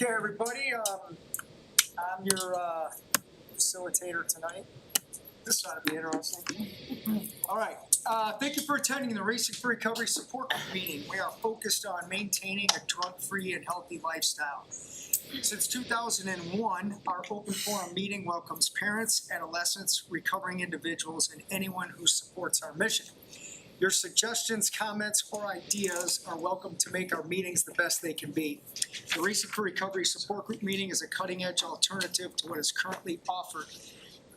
Okay, everybody, I'm your facilitator tonight. This ought to be interesting. All right, thank you for attending the Racing for Recovery Support Group meeting. We are focused on maintaining a drug-free and healthy lifestyle. Since 2001, our open forum meeting welcomes parents, adolescents, recovering individuals, and anyone who supports our mission. Your suggestions, comments, or ideas are welcome to make our meetings the best they can be. The Racing for Recovery Support Group meeting is a cutting-edge alternative to what is currently offered.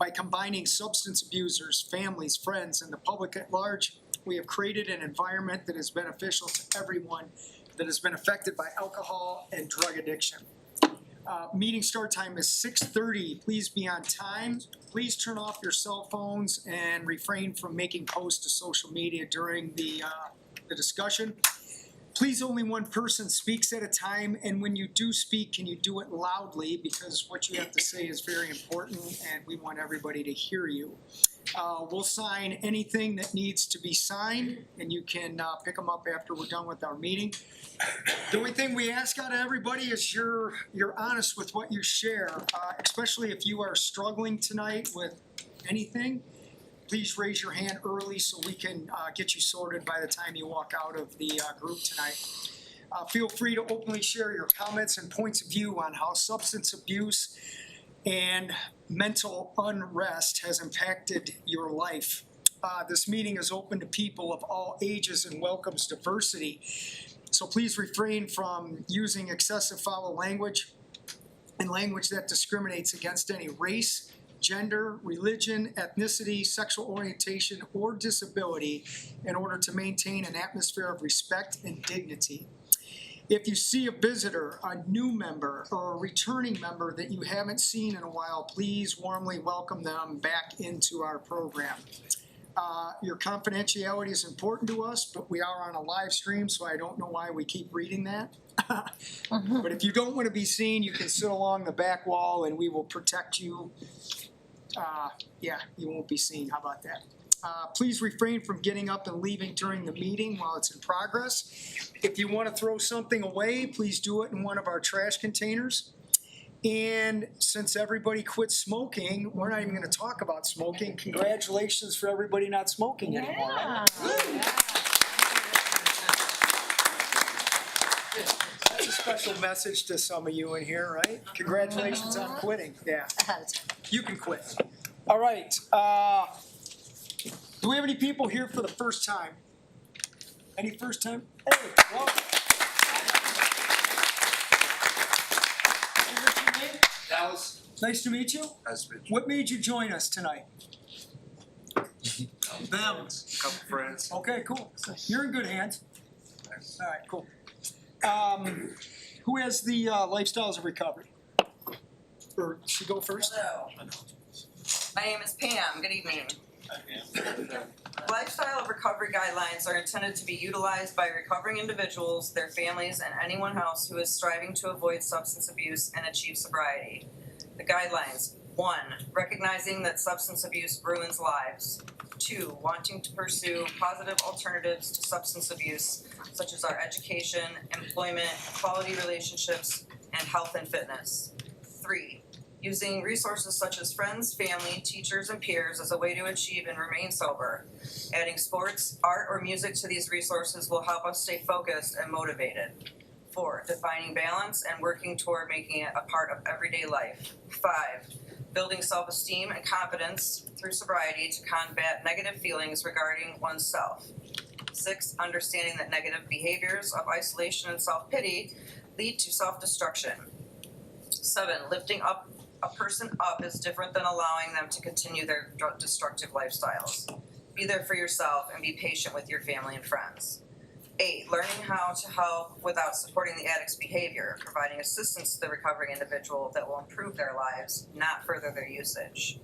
By combining substance abusers, families, friends, and the public at large, we have created an environment that is beneficial to everyone that has been affected by alcohol and drug addiction. Meeting start time is 6:30. Please be on time. Please turn off your cell phones and refrain from making posts to social media during the discussion. Please, only one person speaks at a time, and when you do speak, can you do it loudly, because what you have to say is very important and we want everybody to hear you. We'll sign anything that needs to be signed, and you can pick them up after we're done with our meeting. The only thing we ask out of everybody is you're honest with what you share, especially if you are struggling tonight with anything. Please raise your hand early so we can get you sorted by the time you walk out of the group tonight. Feel free to openly share your comments and points of view on how substance abuse and mental unrest has impacted your life. This meeting is open to people of all ages and welcomes diversity. So please refrain from using excessive foul language and language that discriminates against any race, gender, religion, ethnicity, sexual orientation, or disability in order to maintain an atmosphere of respect and dignity. If you see a visitor, a new member, or a returning member that you haven't seen in a while, please warmly welcome them back into our program. Your confidentiality is important to us, but we are on a live stream, so I don't know why we keep reading that. But if you don't want to be seen, you can sit along the back wall and we will protect you. You won't be seen. How about that? Please refrain from getting up and leaving during the meeting while it's in progress. If you want to throw something away, please do it in one of our trash containers. And since everybody quit smoking, we're not even going to talk about smoking. Congratulations for everybody not smoking anymore. Yeah. That's a special message to some of you in here, right? Congratulations on quitting. Yeah, you can quit. All right. Do we have any people here for the first time? Any first time? Hey, welcome. Dallas. Nice to meet you. Nice to meet you. What made you join us tonight? Them. A couple friends. Okay, cool. You're in good hands. Nice. All right, cool. Who has the lifestyles of recovery? Or should go first? Hello. My name is Pam. Good evening. Lifestyle of recovery guidelines are intended to be utilized by recovering individuals, their families, and anyone else who is striving to avoid substance abuse and achieve sobriety. The guidelines: 1. Recognizing that substance abuse ruins lives. 2. Wanting to pursue positive alternatives to substance abuse, such as our education, employment, quality relationships, and health and fitness. 3. Using resources such as friends, family, teachers, and peers as a way to achieve and remain sober. Adding sports, art, or music to these resources will help us stay focused and motivated. 4. Defining balance and working toward making it a part of everyday life. 5. Building self-esteem and confidence through sobriety to combat negative feelings regarding oneself. 6. Understanding that negative behaviors of isolation and self-pity lead to self-destruction. 7. Lifting up a person up is different than allowing them to continue their destructive lifestyles. Be there for yourself and be patient with your family and friends. 8. Learning how to help without supporting the addict's behavior, providing assistance to the recovering individual that will improve their lives, not further their usage.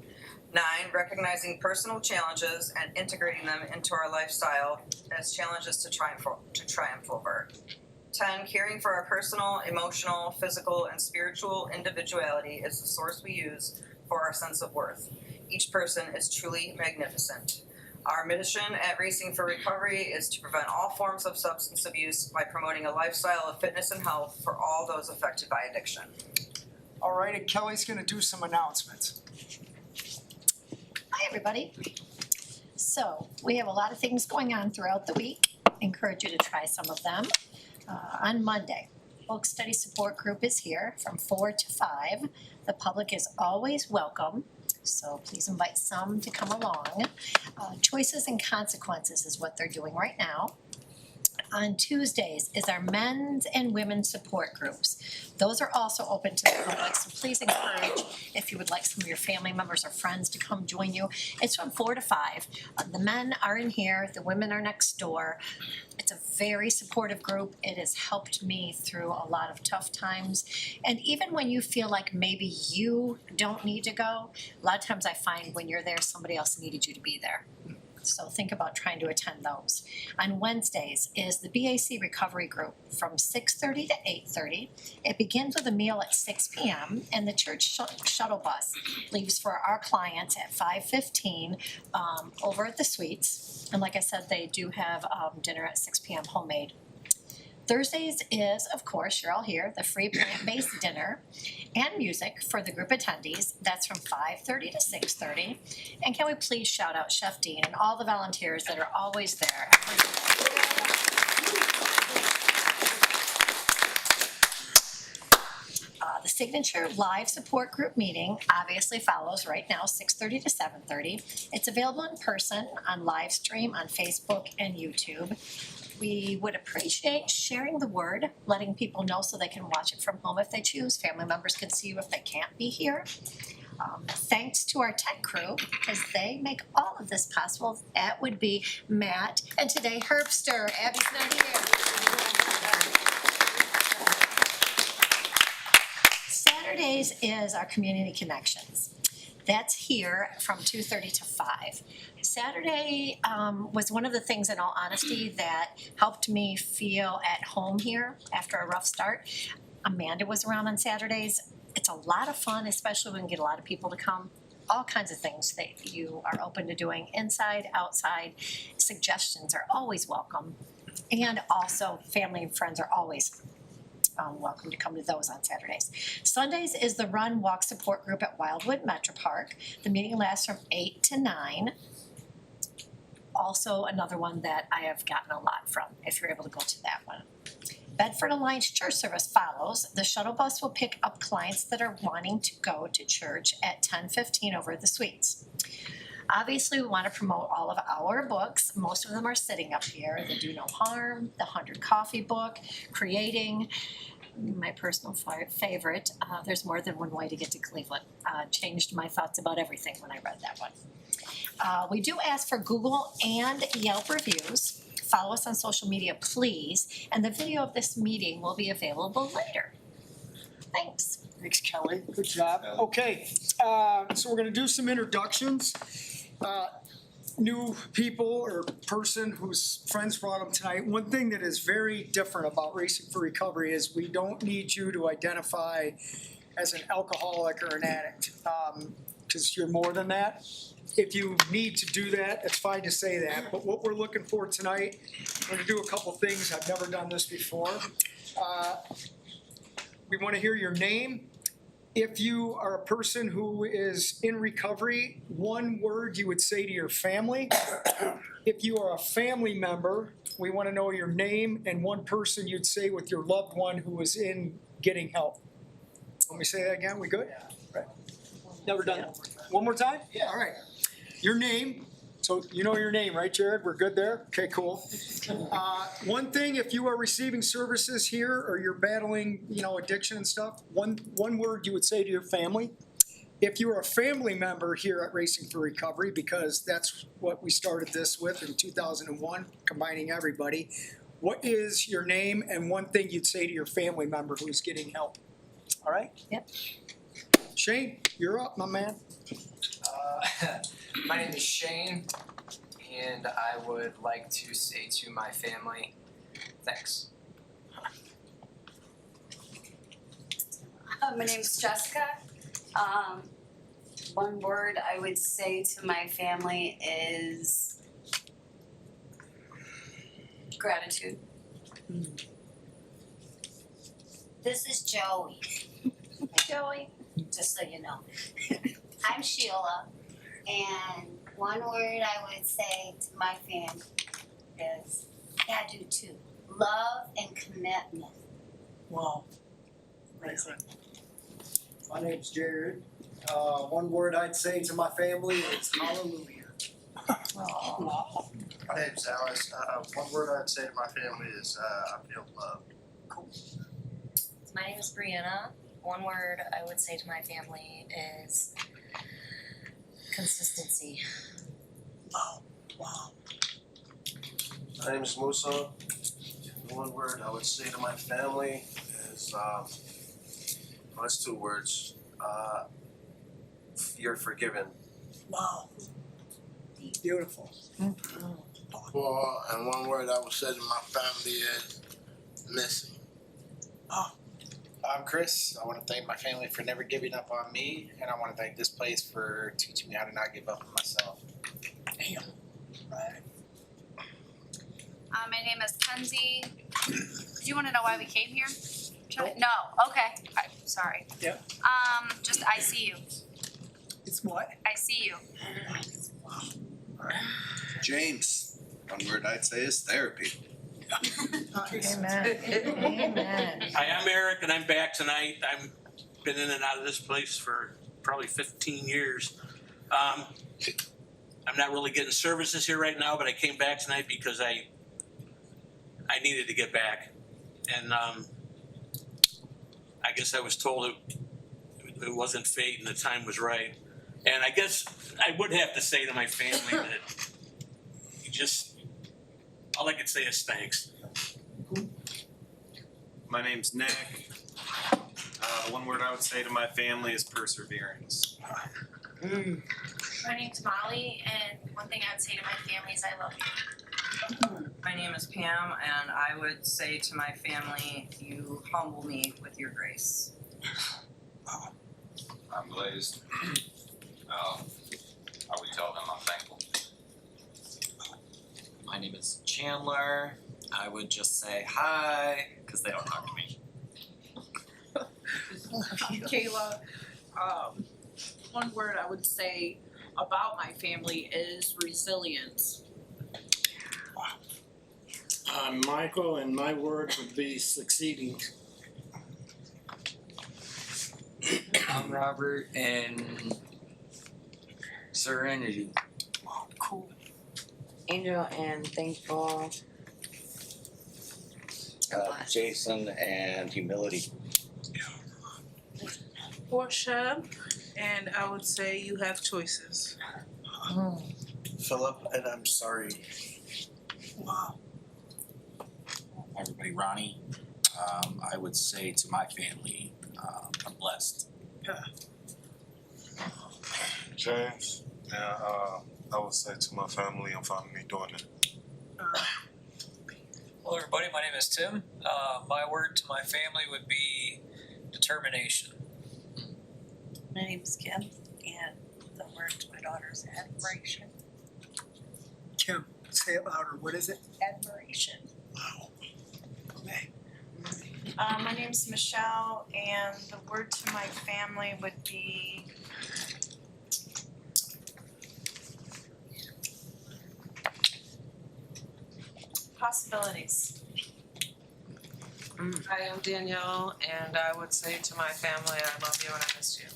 9. Recognizing personal challenges and integrating them into our lifestyle as challenges to triumph over. 10. Caring for our personal, emotional, physical, and spiritual individuality is the source we use for our sense of worth. Each person is truly magnificent. Our mission at Racing for Recovery is to prevent all forms of substance abuse by promoting a lifestyle of fitness and health for all those affected by addiction. All right, and Kelly's gonna do some announcements. Hi, everybody. So we have a lot of things going on throughout the week. Encourage you to try some of them. On Monday, Book Study Support Group is here from 4 to 5. The public is always welcome, so please invite some to come along. Choices and Consequences is what they're doing right now. On Tuesdays is our men's and women's support groups. Those are also open to the public, so please encourage if you would like some of your family members or friends to come join you. It's from 4 to 5. The men are in here, the women are next door. It's a very supportive group. It has helped me through a lot of tough times. And even when you feel like maybe you don't need to go, a lot of times I find when you're there, somebody else needed you to be there. So think about trying to attend those. On Wednesdays is the BAC Recovery Group from 6:30 to 8:30. It begins with a meal at 6 p.m. and the church shuttle bus leaves for our clients at 5:15 over at the Suites. And like I said, they do have dinner at 6 p.m. homemade. Thursdays is, of course, you're all here, the free plant-based dinner and music for the group attendees. That's from 5:30 to 6:30. And can we please shout out Chef Dean and all the volunteers that are always there. The signature live support group meeting obviously follows right now, 6:30 to 7:30. It's available in person, on live stream, on Facebook and YouTube. We would appreciate sharing the word, letting people know so they can watch it from home if they choose. Family members can see you if they can't be here. Thanks to our tech crew, because they make all of this possible. That would be Matt, and today Herbster. Abby's not here. Saturdays is our community connections. That's here from 2:30 to 5. Saturday was one of the things, in all honesty, that helped me feel at home here after a rough start. Amanda was around on Saturdays. It's a lot of fun, especially when we get a lot of people to come. All kinds of things that you are open to doing, inside, outside. Suggestions are always welcome. And also, family and friends are always welcome to come to those on Saturdays. Sundays is the Run Walk Support Group at Wildwood Metro Park. The meeting lasts from 8 to 9. Also another one that I have gotten a lot from, if you're able to go to that one. Bedford Alliance Church Service follows. The shuttle bus will pick up clients that are wanting to go to church at 10:15 over at the Suites. Obviously, we want to promote all of our books. Most of them are sitting up here. The Do No Harm, the 100 Coffee book, Creating, my personal favorite, There's More Than One Way to Get to Cleveland. Changed my thoughts about everything when I read that one. We do ask for Google and Yelp reviews. Follow us on social media, please. And the video of this meeting will be available later. Thanks. Thanks, Kelly. Good job. Okay, so we're gonna do some introductions. New people or person whose friends brought them tonight. One thing that is very different about Racing for Recovery is we don't need you to identify as an alcoholic or an addict, because you're more than that. If you need to do that, it's fine to say that, but what we're looking for tonight, we're gonna do a couple things. I've never done this before. We wanna hear your name. If you are a person who is in recovery, one word you would say to your family. If you are a family member, we want to know your name and one person you'd say with your loved one who is in getting help. Let me say that again, we good? Right. Never done that. One more time? Yeah. All right. Your name. So you know your name, right, Jared? We're good there? Okay, cool. One thing, if you are receiving services here or you're battling, addiction and stuff, one word you would say to your family. If you're a family member here at Racing for Recovery, because that's what we started this with in 2001, combining everybody, what is your name and one thing you'd say to your family member who's getting help? All right? Yep. Shane, you're up, my man. My name is Shane, and I would like to say to my family, thanks. My name's Jessica. One word I would say to my family is Gratitude. This is Joey, Joey? just so you know. I'm Sheila, and one word I would say to my family is, yeah, I do too. Love and commitment. Wow. Amazing. My name's Jared. One word I'd say to my family is hallelujah. My name's Alice. One word I'd say to my family is I feel loved. My name is Brianna. One word I would say to my family is consistency. Wow. My name is Musa. One word I would say to my family is well, it's two words. You're forgiven. Wow. Beautiful. Well, and one word I would say to my family is listen. I'm Chris. I want to thank my family for never giving up on me, and I want to thank this place for teaching me how to not give up on myself. Damn. Right. My name is Kenzie. Do you want to know why we came here? No. Okay. Sorry. Yeah. Just I see you. It's what? I see you. James. One word I'd say is therapy. Amen. Amen. Hi, I'm Eric, and I'm back tonight. I've been in and out of this place for probably 15 years. I'm not really getting services here right now, but I came back tonight because I needed to get back, and I guess I was told it wasn't fate and the time was right. And I guess I would have to say to my family that all I can say is thanks. My name's Nick. One word I would say to my family is perseverance. My name's Molly, and one thing I would say to my family is I love you. My name is Pam, and I would say to my family, you humble me with your grace. I'm Blazed. I would tell them I'm thankful. My name is Chandler. I would just say hi, because they don't talk to me. Kayla, one word I would say about my family is resilience. I'm Michael, and my word would be succeeding. I'm Robert, and serenity. Cool. Angel and thankful. Jason and humility. Portia, and I would say you have choices. Philip, and I'm sorry. Wow. Everybody, Ronnie. I would say to my family, I'm blessed. James. Yeah, I would say to my family, I'm finally doing it. Hello everybody, my name is Tim. My word to my family would be determination. My name is Kim, and the word to my daughter is admiration. Kim, say it louder. What is it? Admiration. Wow. Okay. My name's Michelle, and the word to my family would be possibilities. I am Danielle, and I would say to my family, I love you and I miss you.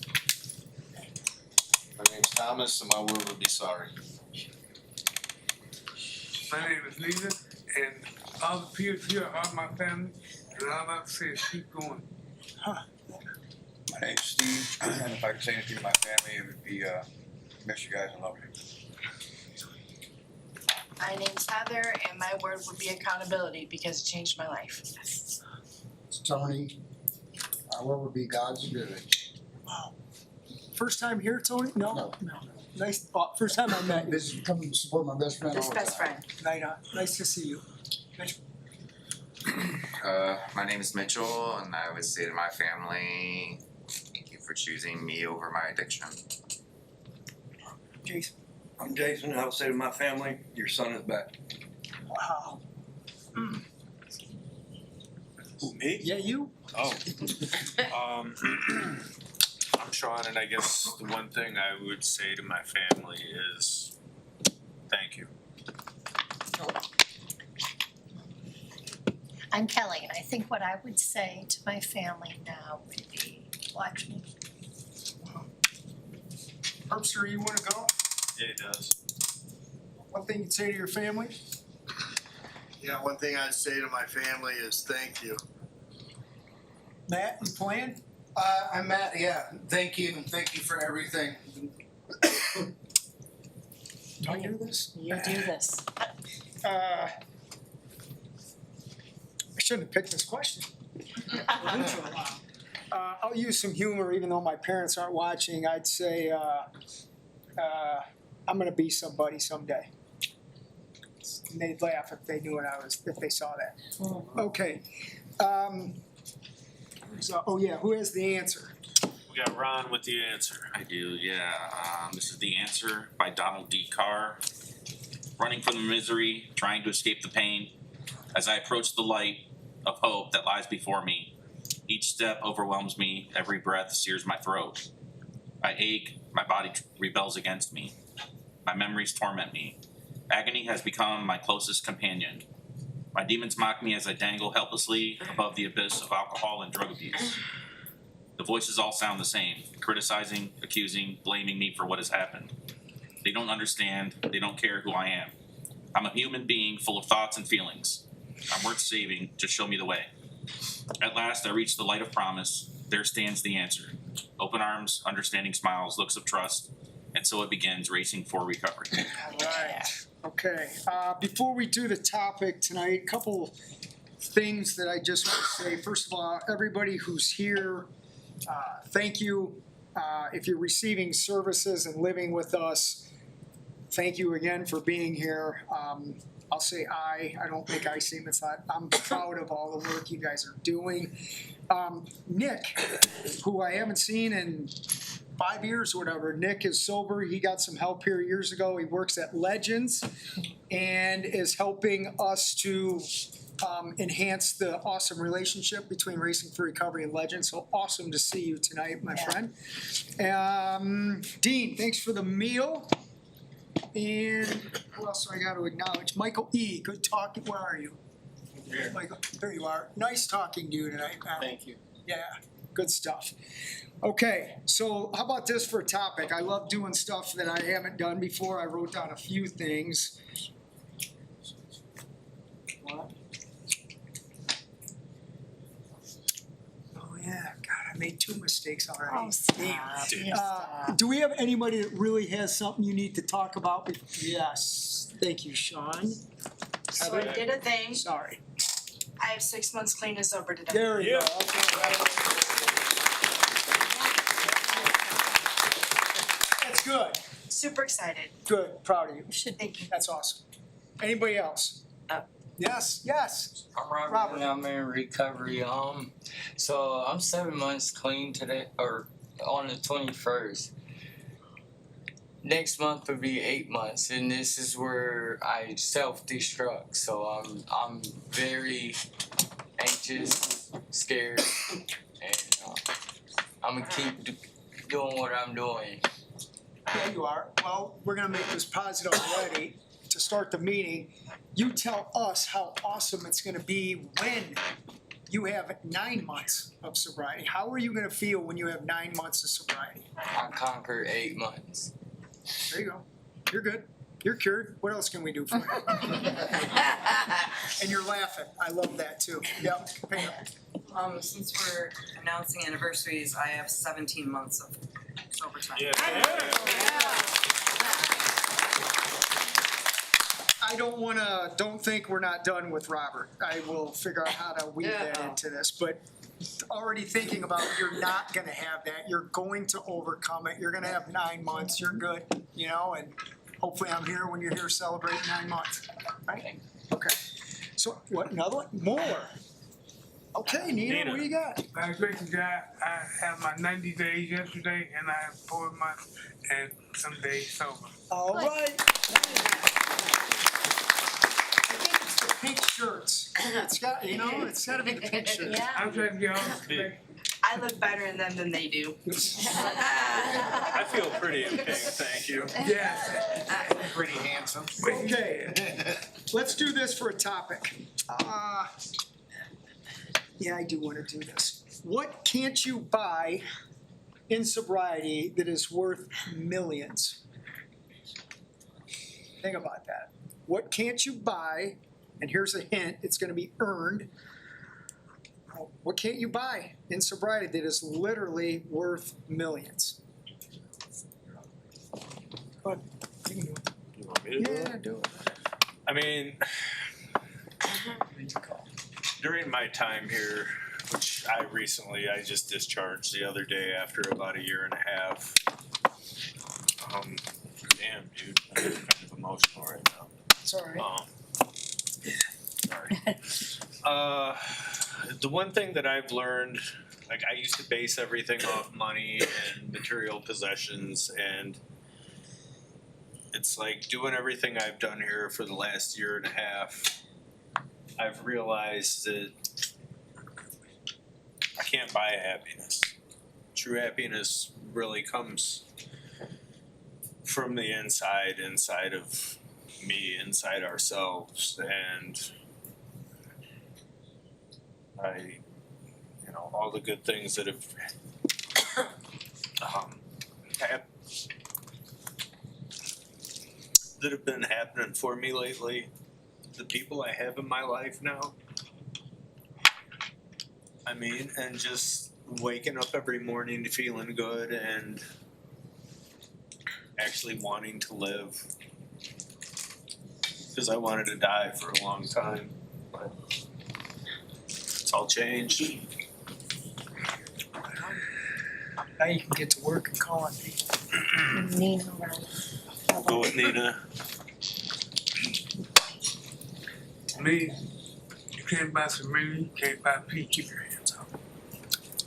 My name's Thomas, and my word would be sorry. My name is Lena, and all the people here are my family, and all I have to say is keep going. My name's Steve, and if I could say anything to my family, it would be miss you guys and love you. My name's Heather, and my word would be accountability because it changed my life. It's Tony. Our word would be God's good. Wow. First time here, Tony? No. No. Nice. First time I met you. This is coming to support my best friend. His all the best time. friend. Night on. Nice to see you. My name is Mitchell, and I would say to my family, thank you for choosing me over my addiction. Jason. I'm Jason, and I would say to my family, your son is back. Wow. Who, me? Yeah, you? Oh. I'm Sean, and I guess the one thing I would say to my family is thank you. I'm Kelly, and I think what I would say to my family now would be, watch me. Herbster, you wanna go? Yeah, it does. One thing you'd say to your family? Yeah, one thing I'd say to my family is thank you. Matt, you plan? I'm Matt, yeah, thank you for everything. Do I do this? You do this. I shouldn't have picked this question. I'll use some humor, even though my parents aren't watching. I'd say, I'm gonna be somebody someday. And they'd laugh if they knew if they saw that. Okay. Oh yeah, who has the answer? We got Ron with the answer. I do, yeah. This is The Answer by Donald D. Carr. Running from the misery, trying to escape the pain. As I approach the light of hope that lies before me, each step overwhelms me, every breath sears my throat. I ache, my body rebels against me. My memories torment me. Agony has become my closest companion. My demons mock me as I dangle helplessly above the abyss of alcohol and drug abuse. The voices all sound the same, criticizing, accusing, blaming me for what has happened. They don't understand, they don't care who I am. I'm a human being full of thoughts and feelings. I'm worth saving, just show me the way. At last I reach the light of promise, there stands the answer. Open arms, understanding smiles, looks of trust, and so it begins, racing for recovery. All right. Okay, before we do the topic tonight, a couple things that I just want to say. First of all, everybody who's here, thank you. If you're receiving services and living with us, thank you again for being here. I'll say I don't think I seem it's not. I'm proud of all the work you guys are doing. Nick, who I haven't seen in 5 years or whatever. Nick is sober. He got some help here years ago. He works at Legends and is helping us to enhance the awesome relationship between Racing for Recovery and Legends. So awesome to see you tonight, my friend. Dean, thanks for the meal. And who else do I got to acknowledge? Michael E. Good talking. Where are you? Here. Michael, there you are. Nice talking to you tonight. Thank you. Yeah, good stuff. Okay, so how about this for a topic? I love doing stuff that I haven't done before. I wrote down a few things. What? Oh yeah, God, I made 2 mistakes already. Oh, stop. Do we have anybody that really has something you need to talk about? Yes, thank you, Sean. So I did a thing. Sorry. I have 6 months clean and sober today. There you go. Okay. That's good. Super excited. Good, proud of you. Thank you. That's awesome. Anybody else? Yes, yes. I'm Robert, and I'm in recovery. So I'm 7 months clean today, or on the 21st. Next month will be 8 months, and this is where I self-destruct. So I'm very anxious, scared, and I'm gonna keep doing what I'm doing. There you are. Well, we're gonna make this positive already. To start the meeting, you tell us how awesome it's gonna be when you have 9 months of sobriety. How are you gonna feel when you have 9 months of sobriety? I conquered 8 months. There you go. You're good. You're cured. What else can we do for you? And you're laughing. I love that too. Yep. Since we're announcing anniversaries, I have 17 months of sober time. Don't think we're not done with Robert. I will figure out how to weave that into this, but already thinking about you're not gonna have that. You're going to overcome it. You're gonna have 9 months. You're good, you know, and hopefully I'm here when you're here celebrating 9 months, right? Okay. So what, another one? More. Okay, Nina, what do you got? By the grace of God, I have my 90 days yesterday, and I have 4 months and some days sober. All right. I think it's the pink shirts. it's got, it's gotta be the picture. Yeah. I'm trying to get all the I look better in them than they do. I feel pretty in pink, thank you. Yeah. Pretty handsome. Okay, let's do this for a topic. Yeah, I do wanna do this. What can't you buy in sobriety that is worth millions? Think about that. What can't you buy, and here's a hint, it's gonna be earned. What can't you buy in sobriety that is literally worth millions? But, You want me to do it? yeah, do it. I mean, during my time here, which I just discharged the other day after about 1.5 years. Damn, dude, I'm kind of emotional right now. It's all right. Sorry. The one thing that I've learned, like I used to base everything off money and material possessions, and it's like doing everything I've done here for the last 1.5 years, I've realized that I can't buy happiness. True happiness really comes from the inside of me, inside ourselves, and all the good things that have been happening for me lately, the people I have in my life now, and just waking up every morning feeling good and actually wanting to live, because I wanted to die for a long time, but it's all changed. Now you can get to work and call on people. Nina around. Go with Nina. Me, you can't buy serenity, you can't buy peace. Keep your hands up.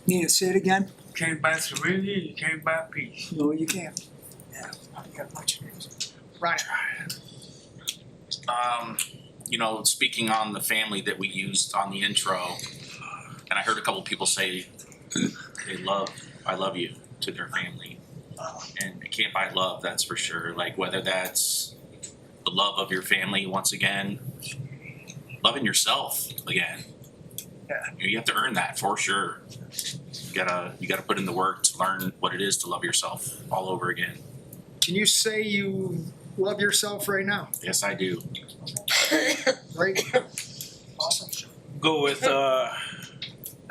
Nina, say it again. You can't buy serenity, you can't buy peace. No, you can't. Yeah, you got a bunch of names. Right. Speaking on the family that we used on the intro, and I heard a couple people say I love you to their family. And you can't buy love, that's for sure. Like whether that's the love of your family once again, loving yourself again. Yeah. You have to earn that for sure. You gotta put in the work to learn what it is to love yourself all over again. Can you say you love yourself right now? Yes, I do. Great. Awesome. Go with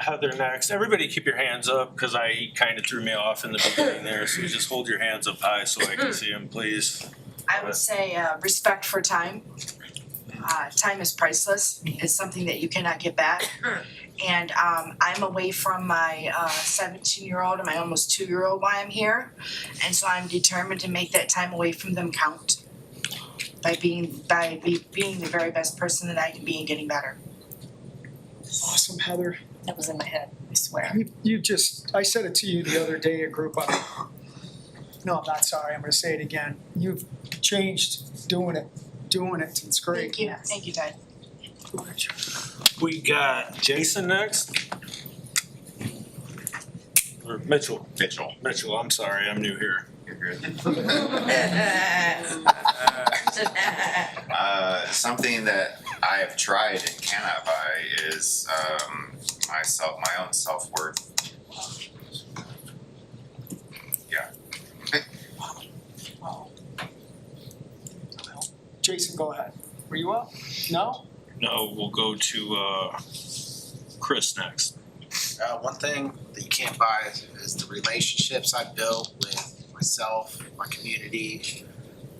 Heather next. Everybody keep your hands up, because he kind of threw me off in the beginning there, so just hold your hands up high so I can see them, please. I would say respect for time. Time is priceless. It's something that you cannot get back. And I'm away from my 17-year-old and my almost 2-year-old while I'm here. And so I'm determined to make that time away from them count by being the very best person that I can be and getting better. Awesome, Heather. That was in my head, I swear. I said it to you the other day at group up. No, I'm not sorry, I'm gonna say it again. You've changed doing it. It's great. Thank you, Dad. We got Jason next. Or Mitchell, I'm sorry, I'm new here. You're good. Something that I have tried and cannot buy is my own self-worth. Yeah. Jason, go ahead. Were you up? No? No, we'll go to Chris next. One thing that you can't buy is the relationships I've built with myself, my community,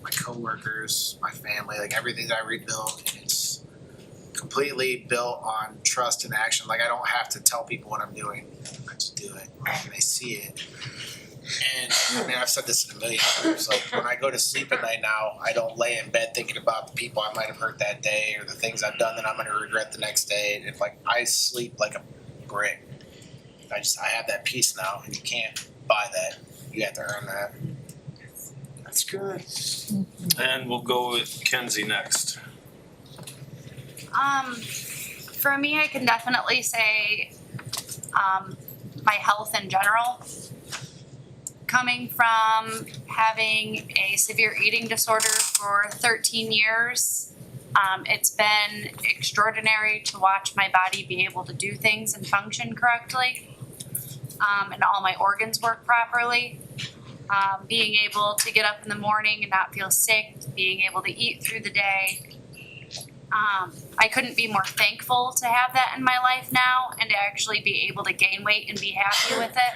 my coworkers, my family, like everything that I rebuilt, and it's completely built on trust and action. Like I don't have to tell people what I'm doing. I just do it and they see it. And I've said this in a million times, like when I go to sleep at night now, I don't lay in bed thinking about the people I might have hurt that day or the things I've done that I'm gonna regret the next day. And I sleep like a brick. I have that peace now, and you can't buy that. You have to earn that. That's good. And we'll go with Kenzie next. For me, I can definitely say my health in general. Coming from having a severe eating disorder for 13 years, it's been extraordinary to watch my body be able to do things and function correctly, and all my organs work properly. Being able to get up in the morning and not feel sick, being able to eat through the day. I couldn't be more thankful to have that in my life now and to actually be able to gain weight and be happy with it.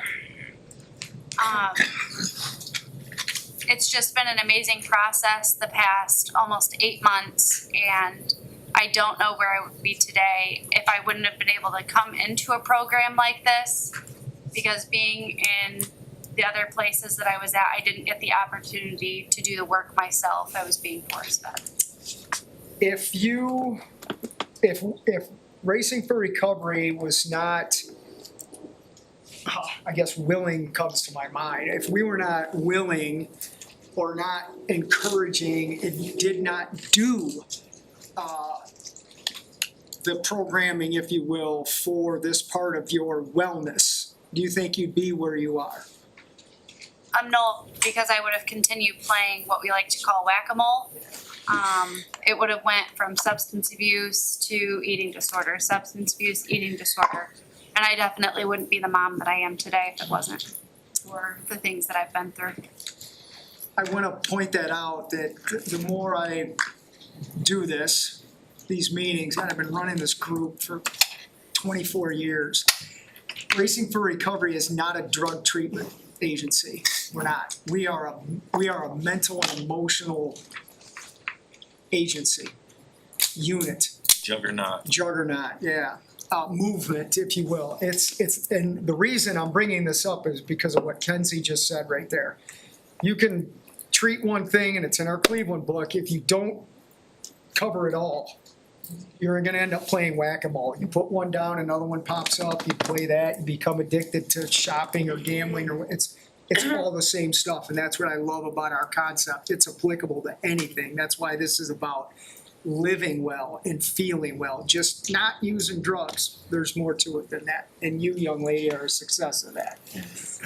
It's just been an amazing process the past almost 8 months, and I don't know where I would be today if I wouldn't have been able to come into a program like this, because being in the other places that I was at, I didn't get the opportunity to do the work myself. I was being forced fed. If Racing for Recovery was not, I guess willing comes to my mind. If we were not willing or not encouraging, if you did not do the programming, if you will, for this part of your wellness, do you think you'd be where you are? No, because I would have continued playing what we like to call whack-a-mole. It would have went from substance abuse to eating disorder, substance abuse, eating disorder. And I definitely wouldn't be the mom that I am today if it wasn't for the things that I've been through. I want to point that out, that the more I do these meetings, and I've been running this group for 24 years. Racing for Recovery is not a drug treatment agency. We're not. We are a mental and emotional agency, unit. Juggernaut, yeah. Movement, if you will. It's and the reason I'm bringing this up is because of what Kenzie just said right there. You can treat one thing, and it's in our Cleveland book. If you don't cover it all, you're going to end up playing whack-a-mole. You put one down, another one pops up. You play that, you become addicted to shopping or gambling, or it's all the same stuff, and that's what I love about our concept. It's applicable to anything. That's why this is about living well and feeling well, just not using drugs. There's more to it than that, and you, young lady, are a success of that.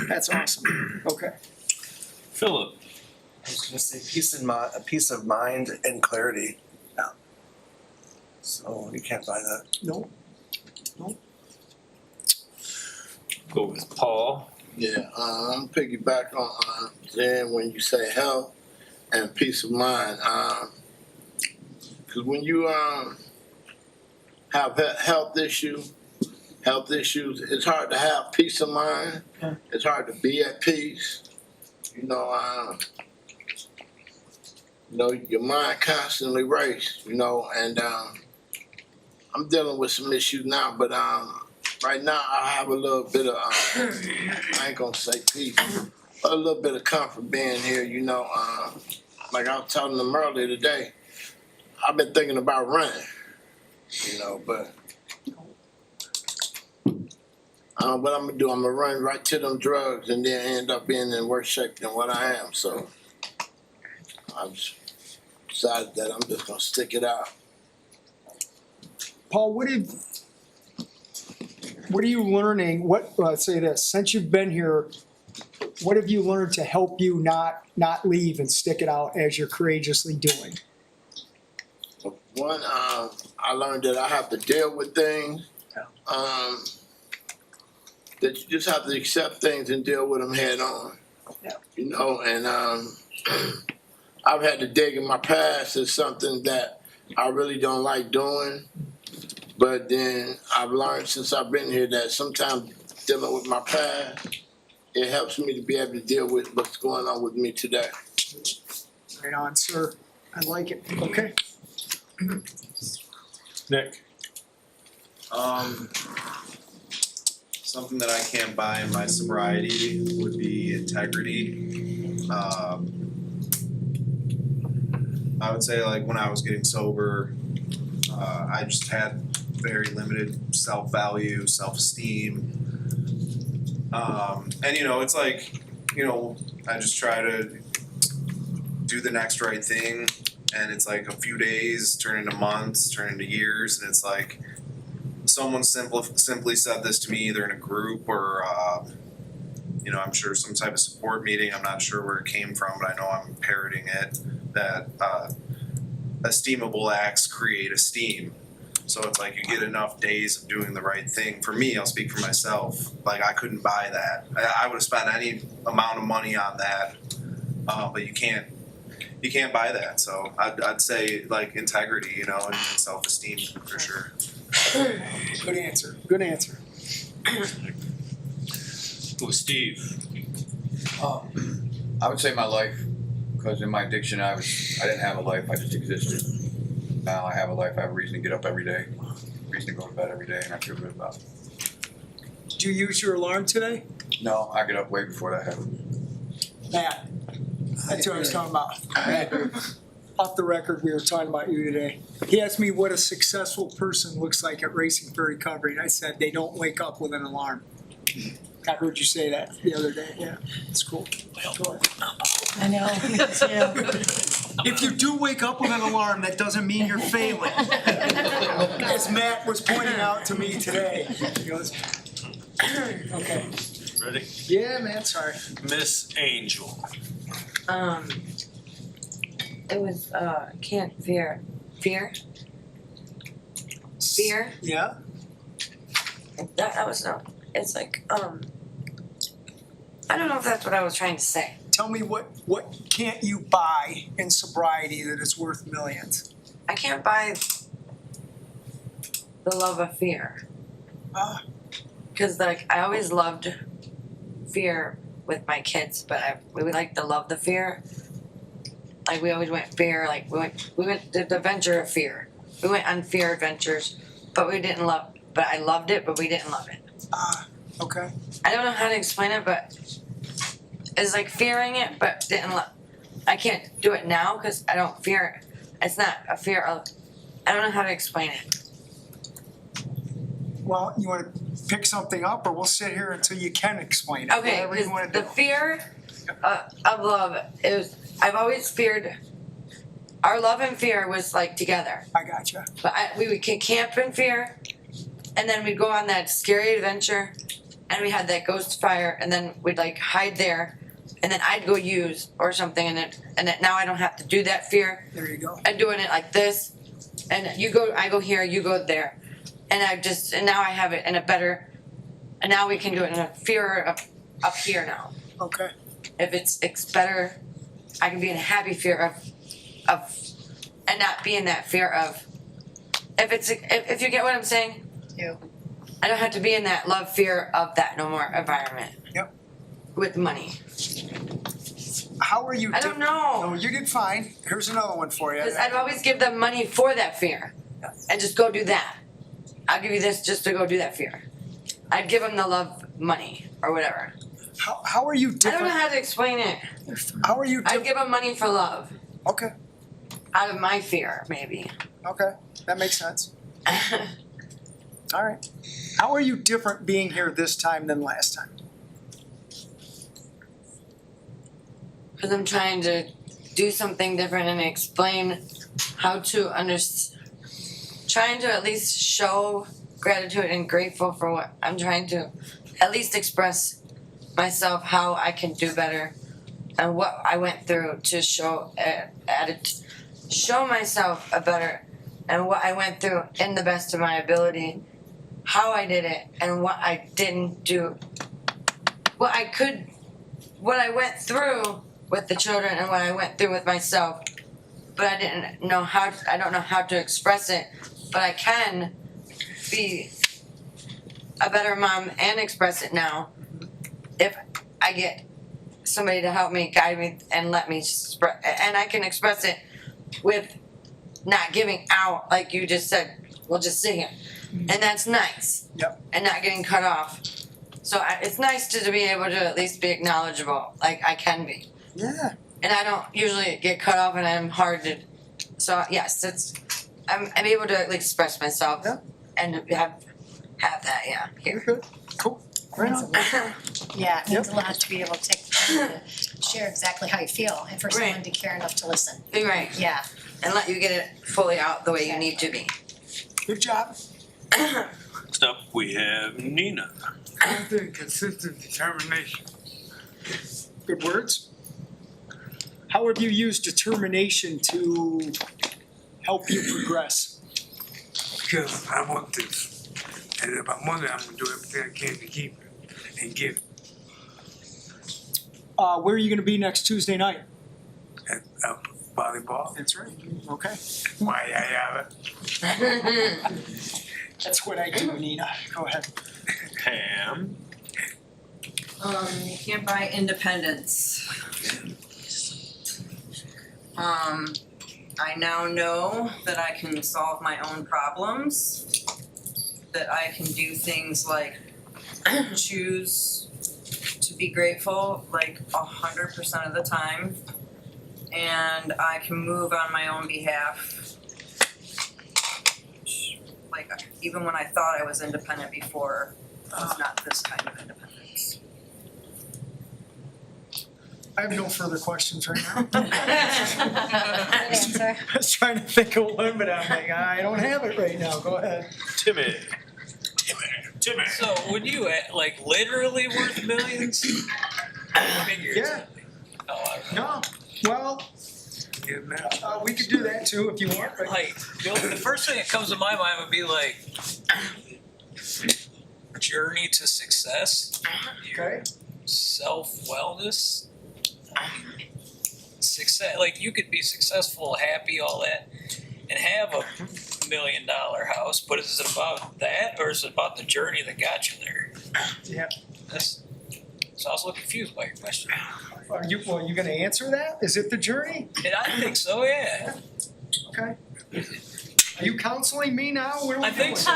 That's awesome. Okay. Philip. I was gonna say peace of mind and clarity. Yeah. So you can't buy that. No. Go with Paul. Yeah, I'm piggyback on Jen when you say health and peace of mind. Because when you have health issues, it's hard to have peace of mind. It's hard to be at peace. Your mind constantly races, and I'm dealing with some issues now, but right now I have a little bit of, I ain't gonna say peace, but a little bit of comfort being here, like I was telling them earlier today, I've been thinking about running, but what I'm gonna do, I'm gonna run right to them drugs and then end up being in worse shape than what I am, so I've decided that I'm just gonna stick it out. Paul, what are you learning? Let's say this, since you've been here, what have you learned to help you not leave and stick it out as you're courageously doing? One, I learned that I have to deal with things. That you just have to accept things and deal with them head on. And I've had to dig in my past as something that I really don't like doing. But then I've learned since I've been here that sometimes dealing with my past, it helps me to be able to deal with what's going on with me today. Right on, sir. I like it. Okay. Nick. Something that I can't buy in my sobriety would be integrity. I would say like when I was getting sober, I just had very limited self-value, self-esteem. And it's like, I just try to do the next right thing, and it's like a few days turn into months, turn into years, and it's like someone simply said this to me either in a group or I'm sure some type of support meeting, I'm not sure where it came from, but I know I'm parroting it, that esteemable acts create esteem. So it's like you get enough days of doing the right thing. For me, I'll speak for myself, like I couldn't buy that. I would have spent any amount of money on that, but you can't buy that. So I'd say like integrity, and self-esteem for sure. Good answer, good answer. Well, Steve. I would say my life, because in my addiction I didn't have a life, I just existed. Now I have a life, I have a reason to get up every day, reason to go to bed every day, and I feel good about it. Did you use your alarm today? No, I get up way before that happens. Matt, that's what I was talking about. Off the record, we were talking about you today. He asked me what a successful person looks like at Racing for Recovery, and I said they don't wake up with an alarm. I heard you say that the other day, yeah, it's cool. I know, me too. If you do wake up with an alarm, that doesn't mean you're failing. As Matt was pointing out to me today. He goes, okay. Ready? Yeah, man, sorry. Miss Angel. It was fear. Yeah. That was no. It's like I don't know if that's what I was trying to say. Tell me what can't you buy in sobriety that is worth millions? I can't buy the love of fear. Because like I always loved fear with my kids, but we would like to love the fear. Like we always went fear. Like we went the adventure of fear. We went on fear adventures, but we didn't love. But I loved it, but we didn't love it. Okay. I don't know how to explain it, but it's like fearing it, but didn't love. I can't do it now because I don't fear it. It's not a fear of. I don't know how to explain it. Well, you want to pick something up, or we'll sit here until you can explain it. Okay, Whatever you want to the do. fear of love is. I've always feared. Our love and fear was like together. I gotcha. But we would camp in fear, and then we'd go on that scary adventure, and we had that ghost fire, and then we'd like hide there, and then I'd go use or something, and then now I don't have to do that fear. There you go. I'm doing it like this, and I go here, you go there, and now I have it in a better, and now we can do it in a fear of up here now. Okay. If it's better, I can be in a happy fear of, and not be in that fear of, if you get what I'm saying. Yeah. I don't have to be in that love fear of that no more environment. Yep. With money. How are you? I don't know. No, you did fine. Here's another one for you. Because I'd always give them money for that fear, and just go do that. I'll give you this just to go do that fear. I'd give them the love money or whatever. How are you I different? don't know how to explain it. How are you I'd give them money for love. Okay. Out of my fear, maybe. Okay, that makes sense. All right. How are you different being here this time than last time? Because I'm trying to do something different and explain how to trying to at least show gratitude and grateful for what I'm trying to at least express myself, how I can do better and what I went through to show myself a better and what I went through in the best of my ability, how I did it and what I didn't do, what I went through with the children and what I went through with myself, but I don't know how to express it, but I can be a better mom and express it now if I get somebody to help me, guide me, and let me and I can express it with not giving out like you just said. We'll just sit here, and that's nice. Yep. And not getting cut off. So it's nice to be able to at least be acknowledgeable, like I can be. Yeah. And I don't usually get cut off, and I'm hard to. So yes, I'm able to express myself and have that. Yeah. Here. Good. Cool. Right on. Yeah, it means a lot to be able to take the time to share exactly how you feel and for someone to care enough to listen. Right. Yeah. And let you get it fully out the way you need to be. Good job. Next up, we have Nina. I think consistent determination. Good words. How have you used determination to help you progress? Because I want this. And if I want it, I'm gonna do everything I can to keep it and get it. Where are you gonna be next Tuesday night? At volleyball. That's right. Okay. Why I have it. That's what I do, Nina. Go ahead. Pam. You can't buy independence. I now know that I can solve my own problems, that I can do things like choose to be grateful like 100% of the time, and I can move on my own behalf. Like even when I thought I was independent before, I was not this kind of independence. I have no further questions right now. Good answer. I was trying to think of one, but I'm like, I don't have it right now. Go ahead. Timmy. So would you like literally worth millions? Yeah. Oh, I don't know. No. Well, we could do that too if you want. But Like, the first thing that comes to my mind would be like journey to success, okay. self-wellness, success. Like you could be successful, happy, all that, and have $1 million house. But is it about that, or is it about the journey that got you there? Yeah. So I was a little confused by your question. Are you gonna answer that? Is it the journey? And I think so, yeah. Okay. Are you counseling me now? What are we I think doing?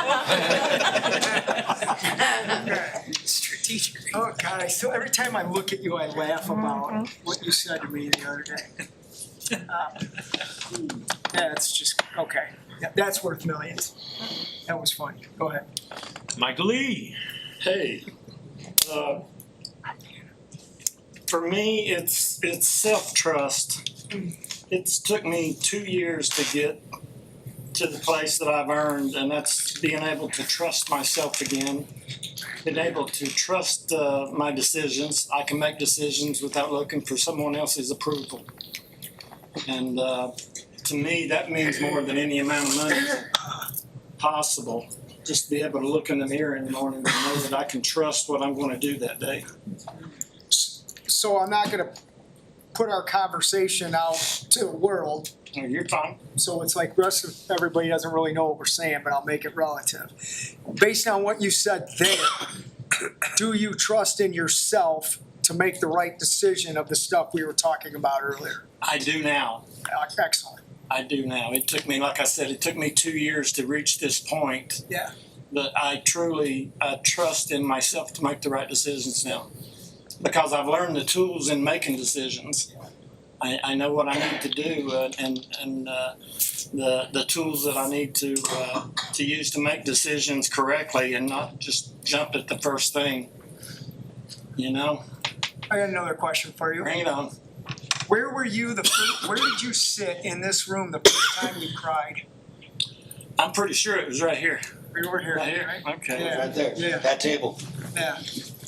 so. Strategic. Oh God! So every time I look at you, I laugh about what you said to me the other day. Yeah, it's just okay. Yeah, that's worth millions. That was fun. Go ahead. Michael Lee. Hey, for me, it's self-trust. It's took me 2 years to get to the place that I've earned, and that's being able to trust myself again, being able to trust my decisions. I can make decisions without looking for someone else's approval. And to me, that means more than any amount of money possible. Just to be able to look in the mirror in the morning and know that I can trust what I'm going to do that day. So I'm not gonna put our conversation out to the world. No, you're fine. So it's like the rest of everybody doesn't really know what we're saying, but I'll make it relative. Based on what you said there, do you trust in yourself to make the right decision of the stuff we were talking about earlier? I do now. Excellent. I do now. It took me, like I said, it took me 2 years to reach this point. Yeah. But I truly trust in myself to make the right decisions now. Because I've learned the tools in making decisions. I know what I need to do and the tools that I need to use to make decisions correctly and not just jump at the first thing. You know? I got another question for you. Bring it on. Where were you where did you sit in this room the first time you cried? I'm pretty sure it was right here. You were here. Right here? Right? Okay. Yeah. Right there. Yeah. That table. Yeah.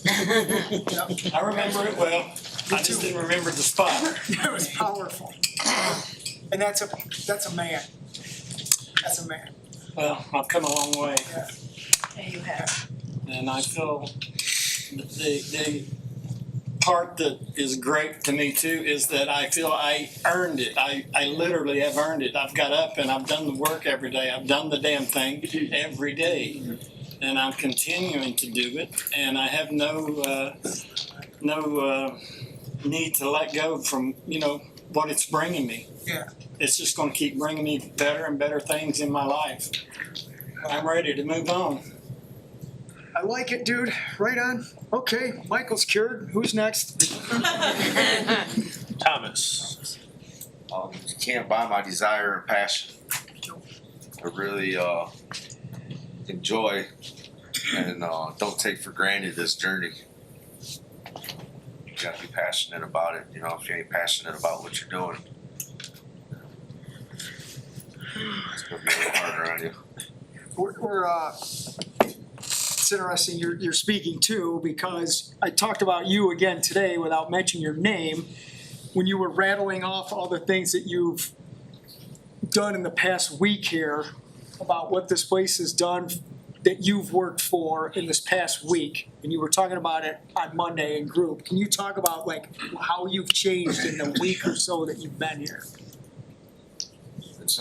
I remember it well. I just didn't remember the spot. It was powerful. And that's a man. That's a man. Well, I've come a long way. Yeah. Yeah, you have. And I feel the part that is great to me too is that I feel I earned it. I literally have earned it. I've got up and I've done the work every day. I've done the damn thing every day. And I'm continuing to do it. And I have no need to let go from, what it's bringing me. Yeah. It's just going to keep bringing me better and better things in my life. I'm ready to move on. I like it, dude. Right on. Okay, Michael's cured. Who's next? Thomas. You can't buy my desire and passion. I really enjoy and don't take for granted this journey. You gotta be passionate about it. If you ain't passionate about what you're doing, it's gonna be a little harder on you. We're it's interesting you're speaking too, because I talked about you again today without mentioning your name, when you were rattling off all the things that you've done in the past week here about what this place has done that you've worked for in this past week, and you were talking about it on Monday in group. Can you talk about like how you've changed in the week or so that you've been here? It's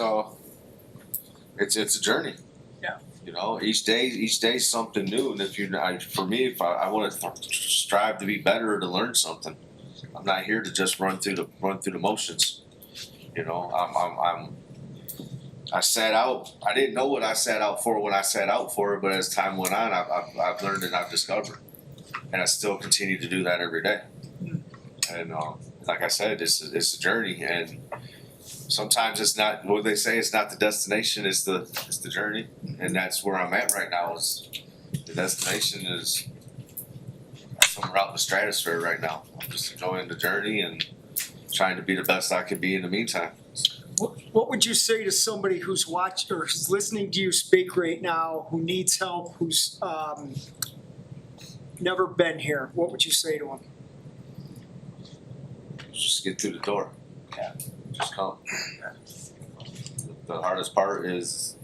a journey. Yeah. You know, each day's something new, and if I want to strive to be better or to learn something, I'm not here to just run through the motions. You know, I sat out. I didn't know what I sat out for when I sat out for it, but as time went on, I've learned and I've discovered, and I still continue to do that every day. And like I said, it's a journey, and sometimes it's not what they say. It's not the destination; it's the journey, and that's where I'm at right now. Is the destination is somewhere out in the stratosphere right now. I'm just enjoying the journey and trying to be the best I can be in the meantime. What would you say to somebody who's watched or who's listening to you speak right now, who needs help, who's never been here? What would you say to them? Just get through the door. Yeah. Just come. Yeah. The hardest part is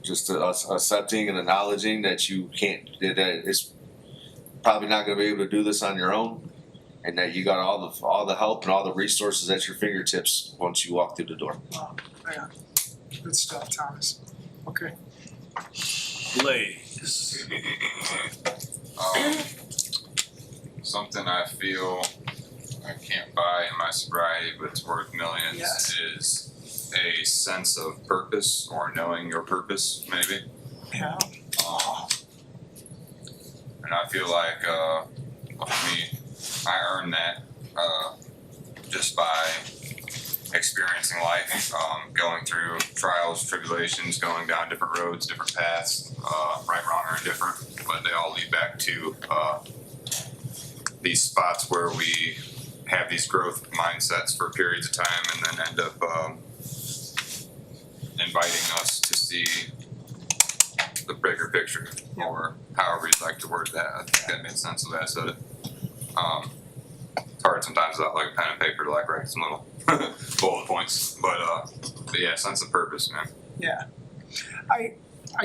just accepting and acknowledging that you can't. That it's probably not going to be able to do this on your own. And that you got all the help and all the resources at your fingertips once you walk through the door. Oh, yeah. Good stuff, Thomas. Okay. Blaze. Something I feel I can't buy in my sobriety, but it's worth millions, is a sense of purpose or knowing your purpose, maybe. Yeah. And I feel like, for me, I earned that just by experiencing life, going through trials, tribulations, going down different roads, different paths, right, wrong, or indifferent, but they all lead back to these spots where we have these growth mindsets for periods of time and then end up inviting us to see the bigger picture, or however you'd like to word that. I think that made sense the way I said it. It's hard sometimes without like a pen and paper to like write some little bullet points, but yeah, sense of purpose, man. Yeah. I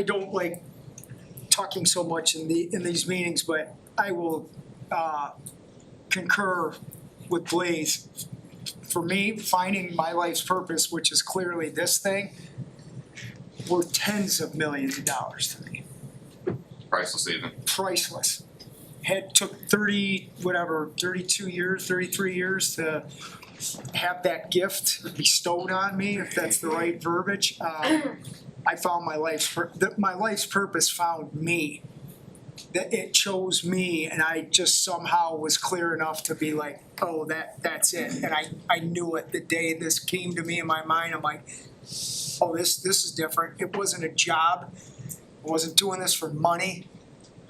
don't like talking so much in these meetings, but I will concur with Blaze. For me, finding my life's purpose, which is clearly this thing, were tens of millions of dollars to me. Priceless even. Priceless. Took 32 years, 33 years to have that gift bestowed on me, if that's the right verbiage. I found my life's purpose found me. That it chose me, and I just somehow was clear enough to be like, oh, that's it. And I knew it the day this came to me in my mind. I'm like, oh, this is different. It wasn't a job. I wasn't doing this for money.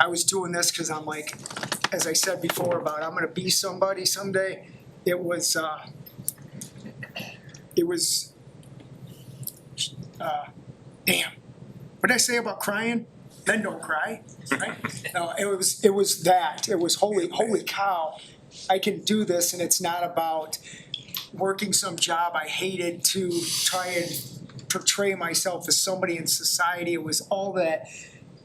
I was doing this because I'm like, as I said before about I'm gonna be somebody someday. It was damn. What did I say about crying? Men don't cry, right? No, it was that. It was holy cow. I can do this, and it's not about working some job I hated to try and portray myself as somebody in society. It was all that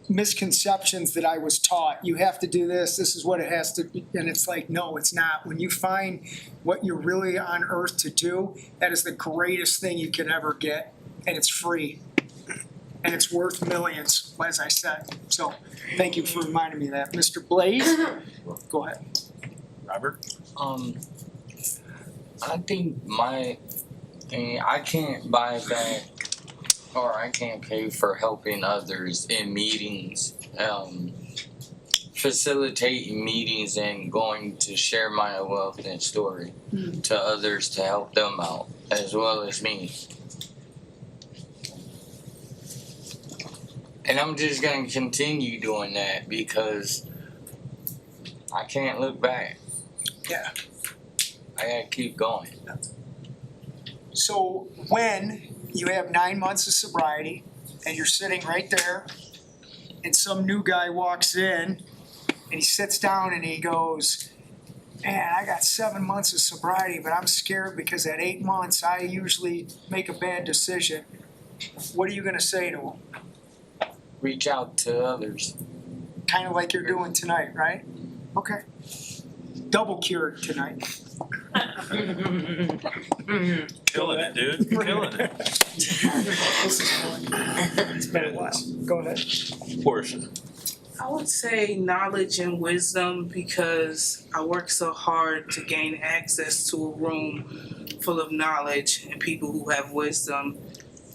misconceptions that I was taught. You have to do this. This is what it has to be. And it's like, no, it's not. When you find what you're really on earth to do, that is the greatest thing you can ever get, and it's free. And it's worth millions, as I said. So thank you for reminding me of that. Mr. Blaze, go ahead. Robert? I think my thing, I can't buy back or I can't pay for helping others in meetings, facilitating meetings and going to share my wealth and story to others to help them out as well as me. And I'm just going to continue doing that because I can't look back. Yeah. I got to keep going. So when you have 9 months of sobriety and you're sitting right there and some new guy walks in and he sits down and he goes, man, I got 7 months of sobriety, but I'm scared because at 8 months I usually make a bad decision. What are you gonna say to him? Reach out to others. Kind of like you're doing tonight, right? Okay. Double cured tonight. Killing it, dude, killing it. It's been a while. Go ahead. Portia. I would say knowledge and wisdom because I work so hard to gain access to a room full of knowledge and people who have wisdom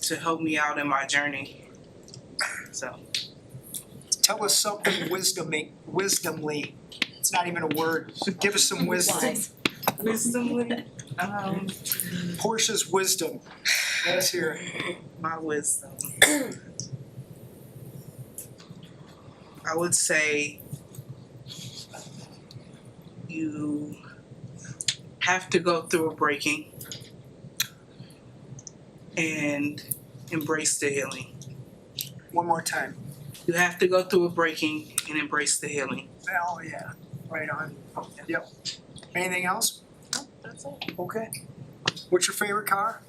to help me out in my journey. So. Tell us something wisdomly. It's not even a word. Give us some wisdom. Wisdomly? Portia's wisdom. Let's hear it. My wisdom. I would say you have to go through a breaking and embrace the healing. One more time. You have to go through a breaking and embrace the healing. Oh, yeah. Right on. Yep. Anything else? No, that's it. Okay. What's your favorite car?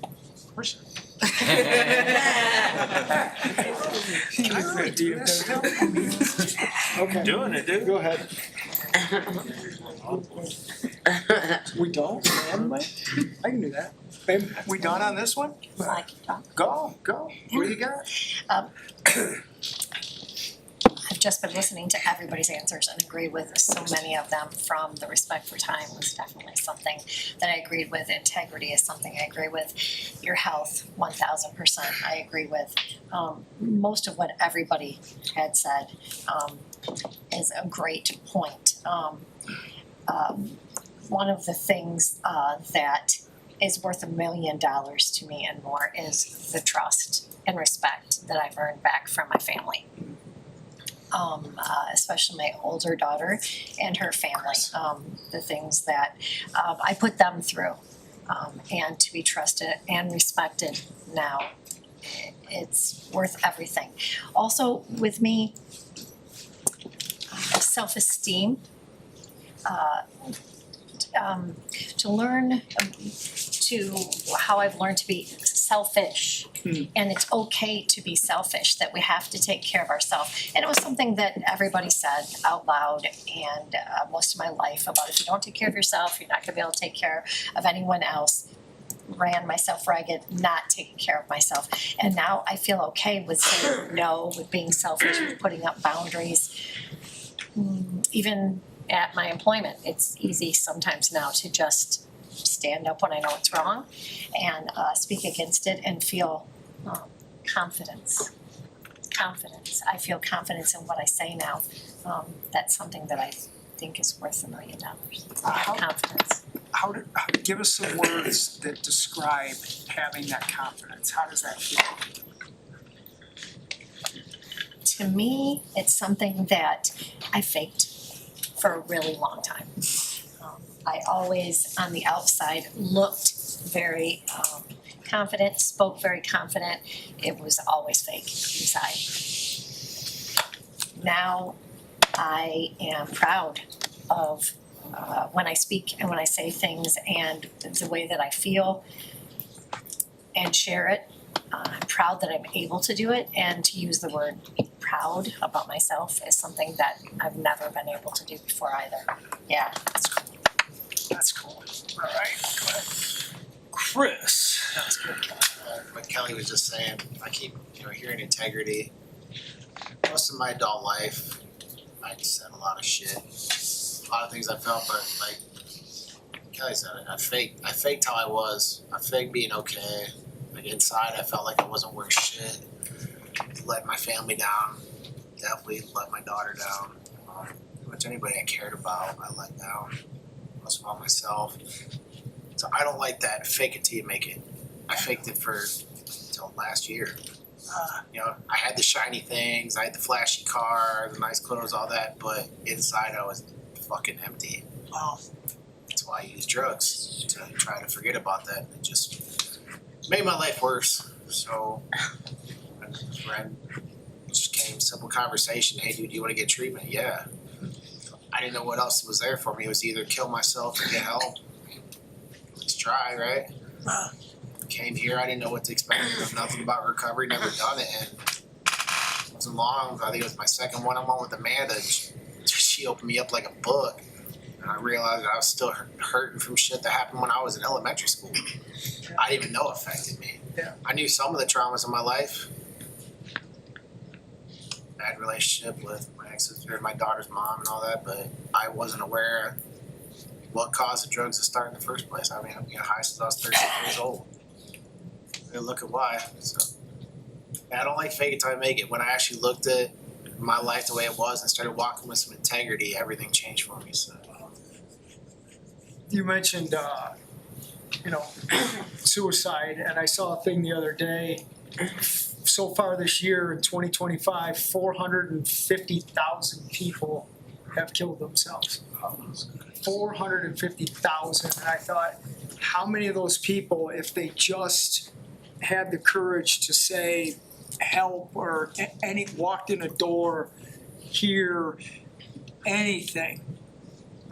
Portia. Can I really do this still? Okay. Doing it, dude. Go ahead. We don't? Anyway? I can do that. Babe, we done on this one? I can talk. Go. What do you got? I've just been listening to everybody's answers and agree with so many of them. From the respect for time was definitely something that I agreed with. Integrity is something I agree with. Your health, 1000%, I agree with. Most of what everybody had said is a great point. One of the things that is worth $1 million to me and more is the trust and respect that I've earned back from my family. Especially my older daughter and her family, the things that I put them through, and to be trusted and respected now, it's worth everything. Also with me, self-esteem, to learn to how I've learned to be selfish. And it's okay to be selfish, that we have to take care of ourselves. And it was something that everybody said out loud and most of my life about if you don't take care of yourself, you're not gonna be able to take care of anyone else. Ran myself ragged, not taking care of myself. And now I feel okay with saying no, with being selfish, with putting up boundaries. Even at my employment, it's easy sometimes now to just stand up when I know it's wrong and speak against it and feel confidence. I feel confidence in what I say now. That's something that I think is worth $1 million. Confidence. Give us some words that describe having that confidence. How does that feel? To me, it's something that I faked for a really long time. I always, on the outside, looked very confident, spoke very confident. It was always fake inside. Now I am proud of when I speak and when I say things and the way that I feel and share it. I'm proud that I'm able to do it, and to use the word proud about myself is something that I've never been able to do before either. Yeah, that's cool. That's cool. All right, go ahead. Chris. That's good. Like Kelly was just saying, I keep hearing integrity. Most of my adult life, I said a lot of shit, a lot of things I felt, but like Kelly said, I faked how I was. I faked being okay. Like inside, I felt like I wasn't worth shit. Let my family down. Definitely let my daughter down. Pretty much anybody I cared about, I let down. Most about myself. So I don't like that. Fake it till you make it. I faked it until last year. I had the shiny things, I had the flashy car, the nice clothes, all that, but inside I was fucking empty. Wow. That's why I used drugs, to try to forget about that. It just made my life worse. So a friend just same simple conversation. Hey, dude, do you want to get treatment? Yeah. I didn't know what else was there for me. It was either kill myself or get help. Let's try, right? Came here, I didn't know what to expect. I know nothing about recovery, never done it, and it wasn't long. I think it was my second one-on-one with Amanda. She opened me up like a book, and I realized that I was still hurting from shit that happened when I was in elementary school. I didn't even know it affected me. Yeah. I knew some of the traumas in my life. Bad relationship with my ex-sister, my daughter's mom, and all that, but I wasn't aware what caused the drugs to start in the first place. I mean, I'm getting high since I was 13 years old. And look at why. So, I don't like fake it till I make it. When I actually looked at my life the way it was and started walking with some integrity, everything changed for me. So, You mentioned, suicide, and I saw a thing the other day. So far this year in 2025, 450,000 people have killed themselves. 450,000, and I thought, how many of those people, if they just had the courage to say help or walked in a door, hear anything,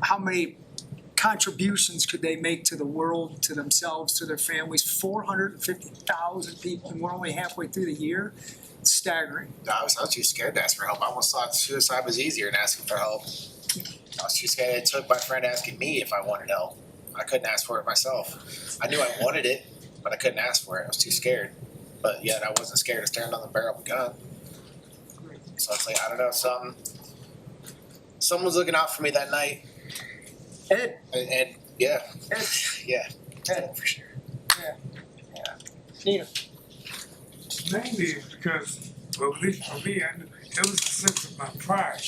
how many contributions could they make to the world, to themselves, to their families? 450,000 people, and we're only halfway through the year. It's staggering. I was too scared to ask for help. I almost thought suicide was easier than asking for help. I was too scared. It took my friend asking me if I wanted help. I couldn't ask for it myself. I knew I wanted it, but I couldn't ask for it. I was too scared. But yet I wasn't scared of staring down the barrel of a gun. So it's like, I don't know, someone was looking out for me that night. Ed. Ed, yeah. Ed. Yeah. Ed. For sure. Yeah. Nina. Mainly because, well, at least for me, it was a sense of my pride.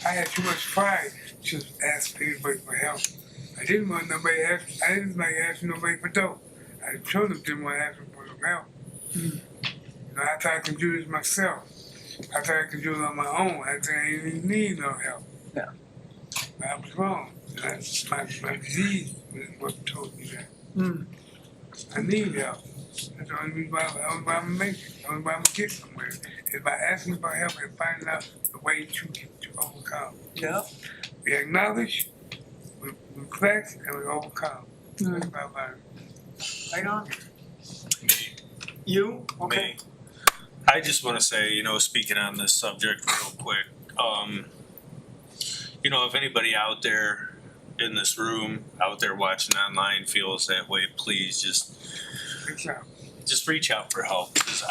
I had too much pride to ask anybody for help. I didn't want nobody to ask. I didn't like asking nobody for dope. I told them didn't want to ask them for some help. I thought I could do this myself. I thought I could do it on my own. I thought I didn't even need no help. Yeah. But I was wrong. My disease was what told me that. I need help. That's the only reason why I'm gonna make it. The only way I'm gonna get somewhere is by asking for help and finding out the way to overcome. Yeah. We acknowledge, we reflect, and we overcome. That's what I learned. Right on. Me. You? Okay. Me. I just want to say, speaking on this subject real quick, if anybody out there in this room, out there watching online feels that way, please just reach out for help. Because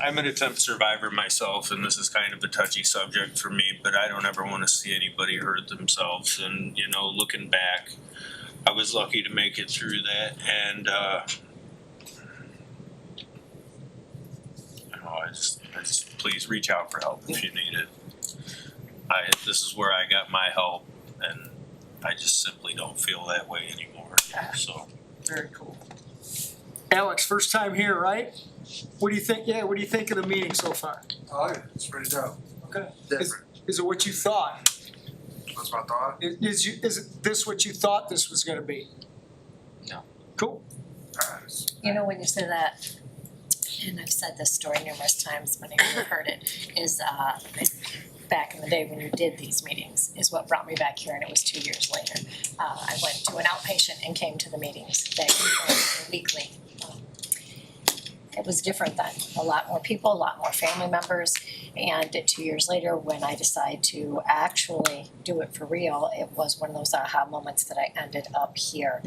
I'm an attempt survivor myself, and this is kind of a touchy subject for me, but I don't ever want to see anybody hurt themselves. And, looking back, I was lucky to make it through that, and I just please reach out for help if you need it. This is where I got my help, and I just simply don't feel that way anymore. So very cool. Alex, first time here, right? What do you think? Yeah, what do you think of the meeting so far? Oh, yeah, it's pretty dope. Okay. Different. Is it what you thought? What's my thought? Is this what you thought this was going to be? No. Cool. When you say that, and I've said this story numerous times, but I've never heard it, is back in the day when you did these meetings is what brought me back here, and it was 2 years later. I went to an outpatient and came to the meetings weekly. It was different then. A lot more people, a lot more family members, and 2 years later when I decided to actually do it for real, it was one of those aha moments that I ended up here.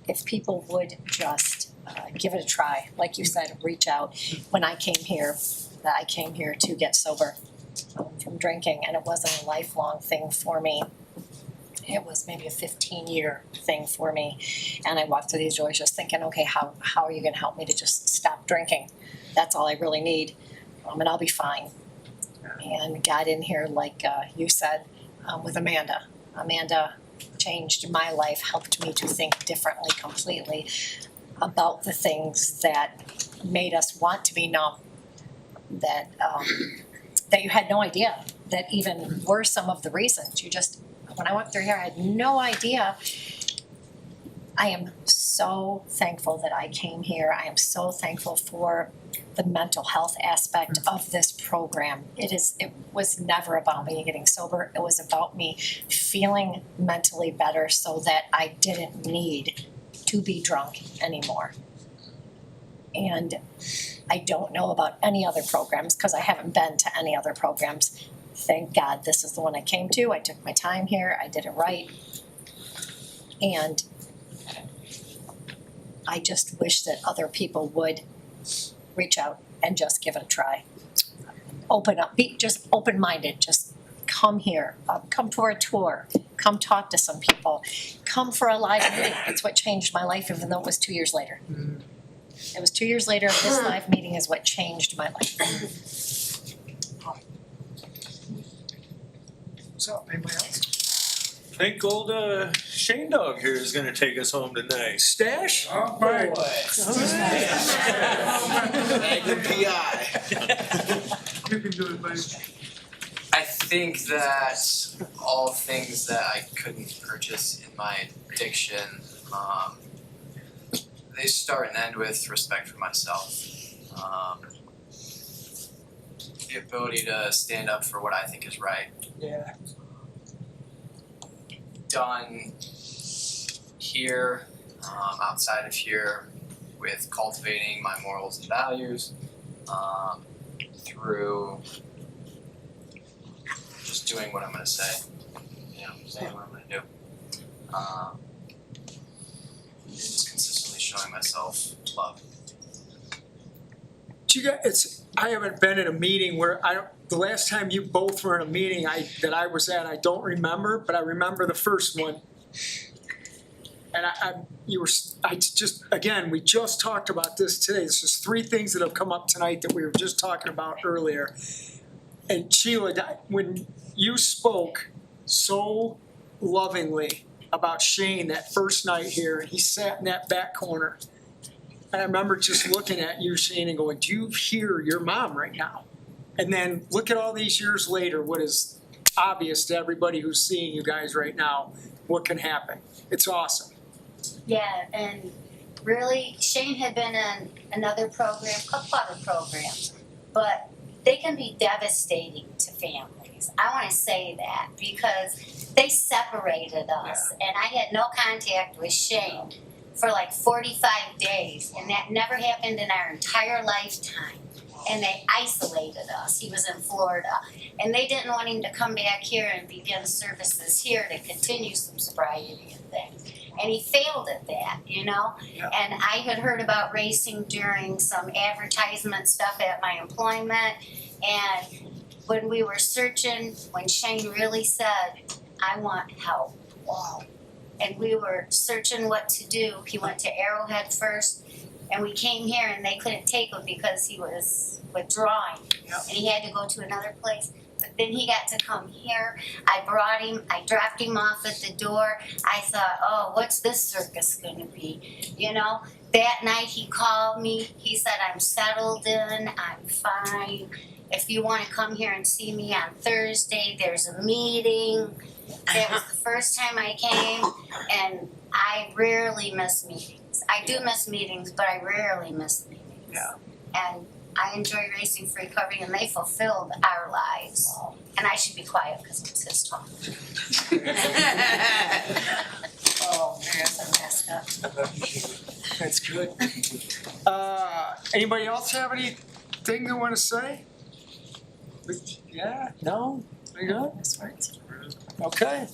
If people would just give it a try, like you said, reach out. When I came here to get sober from drinking, and it wasn't a lifelong thing for me. It was maybe a 15-year thing for me, and I walked through these doors just thinking, okay, how are you going to help me to just stop drinking? That's all I really need, and I'll be fine. And got in here, like you said, with Amanda. Amanda changed my life, helped me to think differently completely about the things that made us want to be numb, that you had no idea that even were some of the reasons. When I went through here, I had no idea. I am so so thankful that I came here. I am so thankful for the mental health aspect of this program. It was never about me getting sober. It was about me feeling mentally better so that I didn't need to be drunk anymore. And I don't know about any other programs because I haven't been to any other programs. Thank God this is the one I came to. I took my time here. I did it right. And I just wish that other people would reach out and just give it a try. Open up, be just open-minded, just come here, come for a tour, come talk to some people, come for a live meeting. It's what changed my life, even though it was 2 years later. It was 2 years later, this live meeting is what changed my life. So, anybody else? I think old Shane Dog here is gonna take us home tonight. Stash? All right. Magnum PI. You can do it, buddy. I think that all things that I couldn't purchase in my addiction, they start and end with respect for myself. The ability to stand up for what I think is right. Yeah. Done here, outside of here, with cultivating my morals and values, through just doing what I'm gonna say, saying what I'm gonna do. And just consistently showing myself love. I haven't been in a meeting where the last time you both were in a meeting that I was at, I don't remember, but I remember the first one. And we just talked about this today. This is 3 things that have come up tonight that we were just talking about earlier. And Sheila, when you spoke so lovingly about Shane that first night here, and he sat in that back corner, and I remember just looking at you, Shane, and going, do you hear your mom right now? And then look at all these years later, what is obvious to everybody who's seeing you guys right now, what can happen. It's awesome. Yeah, and really, Shane had been in another program, a couple other programs, but they can be devastating to families. I want to say that because they separated us, and I had no contact with Shane for like 45 days, and that never happened in our entire lifetime. And they isolated us. He was in Florida, and they didn't want him to come back here and begin services here to continue some sobriety and things. And he failed at that, Yeah. And I had heard about racing during some advertisement stuff at my employment, and when we were searching, when Shane really said, I want help, wow. And we were searching what to do. He went to Arrowhead first, and we came here and they couldn't take him because he was withdrawing. And he had to go to another place. But then he got to come here. I brought him, I dropped him off at the door. I thought, oh, what's this circus gonna be? That night he called me. He said, I'm settled in, I'm fine. If you wanna come here and see me on Thursday, there's a meeting. That was the first time I came, and I rarely miss meetings. I do miss meetings, but I rarely miss meetings. Yeah. And I enjoy Racing for Recovery, and they fulfilled our lives. And I should be quiet because it's his talk. Oh, there's a mascot. That's good. Anybody else have anything they want to say? Yeah? No? Very good? Okay.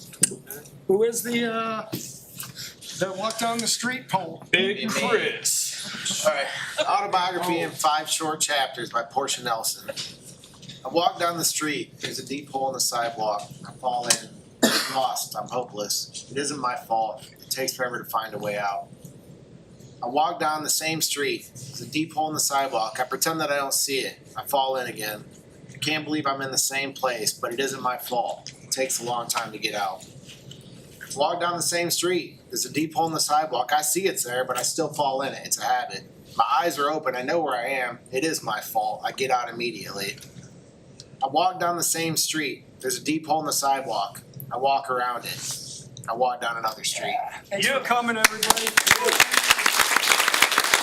Who is the walk down the street poem? Big Chris. All right, autobiography in 5 short chapters by Portia Nelson. I walk down the street, there's a deep hole in the sidewalk, I fall in, I'm lost, I'm hopeless, it isn't my fault, it takes forever to find a way out. I walk down the same street, there's a deep hole in the sidewalk, I pretend that I don't see it, I fall in again. I can't believe I'm in the same place, but it isn't my fault, it takes a long time to get out. I walk down the same street, there's a deep hole in the sidewalk. I see it's there, but I still fall in it. It's a habit. My eyes are open. I know where I am. It is my fault. I get out immediately. I walk down the same street. There's a deep hole in the sidewalk. I walk around it. I walk down another street. Thanks for coming, everybody.